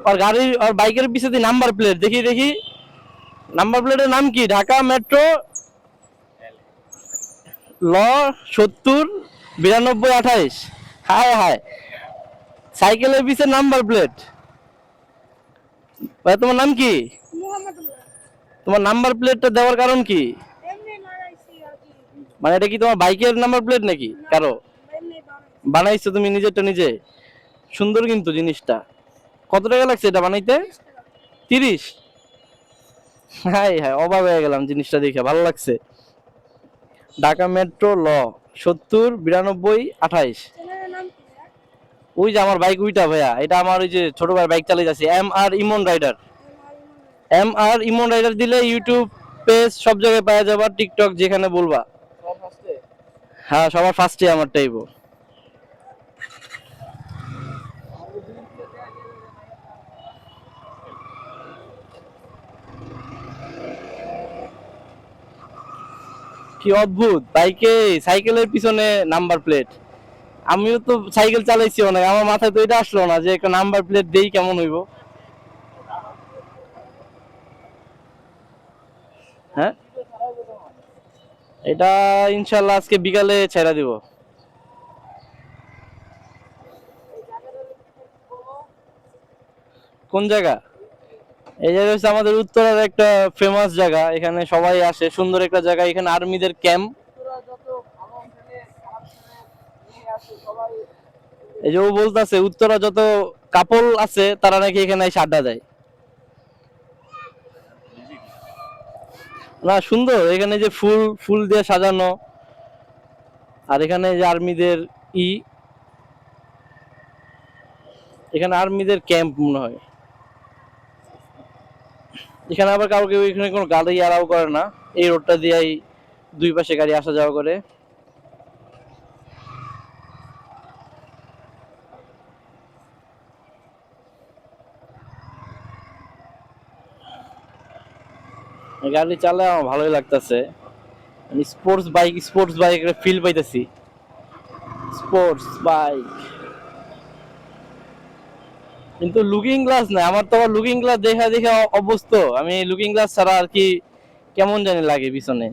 আর গাড়ির আর বাইকের পিছনে নাম্বার প্লেট দেখি দেখি, নাম্বার প্লেটের নাম কি? ঢাকা মেট্রো ল 70 92 28। হায় হায়, সাইকেলের পিছে নাম্বার প্লেট। ভাই তোমার নাম কি? তোমার নাম্বার প্লেটটা দেওয়ার কারণ কি? মানে এটা কি তোমার বাইকের নাম্বার প্লেট নাকি কারো বানাইছো তুমি নিজেরটা নিজে? সুন্দর কিন্তু জিনিসটা। কত টাকা লাগছে এটা বানাইতে? 30? হাই হাই, অবাক হয়ে গেলাম জিনিসটা দেখে, ভালো লাগছে। ঢাকা মেট্রো ল 70 92 28। ওই যে আমার বাইক ওইটা ভাইয়া, এটা আমার ওই যে ছোট ভাই বাইক চালিয়ে যাচ্ছে, MR ইমন রাইডার। MR ইমন রাইডার দিলে ইউটিউব পেজ সব জায়গায় পাওয়া যাবে, টিকটক যেখানে বলবা। হ্যাঁ, সবার ফার্স্টে আমার টাইপ। কি অদ্ভুত, বাইকে সাইকেলের পিছনে নাম্বার প্লেট। আমিও তো সাইকেল চালাইছি অনেক, আমার মাথায় তো এটা আসলো না যে একটা নাম্বার প্লেট দেই কেমন হইব। হ্যাঁ, এটা ইনশাল্লাহ আজকে বিকালে ছেড়ে দিব। কোন জায়গা? এই জায়গা হচ্ছে আমাদের উত্তরার একটা ফেমাস জায়গা, এখানে সবাই আসে, সুন্দর একটা জায়গা, এখানে আর্মিদের ক্যাম্প। এই যে ও বলতেছে উত্তরা যত কাপল আছে তারা নাকি এখানে এসে আড্ডা দেয়। না সুন্দর, এখানে যে ফুল ফুল দিয়ে সাজানো, আর এখানে যে আর্মিদের ই, এখানে আর্মিদের ক্যাম্প মনে হয়। এখানে আবার কাউকে এখানে কোনো গাড়ি অ্যালাউ করে না, এই রোডটা দিয়েই দুই পাশে গাড়ি আসা যাওয়া করে। গাড়ি চালায় আমার ভালোই লাগতেছে, স্পোর্টস বাইক ফিল পাইতেছি। স্পোর্টস বাইক, কিন্তু লুকিং গ্লাস না আমার তো, লুকিং গ্লাস দেখা দেখে অভ্যস্ত আমি, লুকিং গ্লাস ছাড়া আর কি কেমন জানি লাগে পিছনে।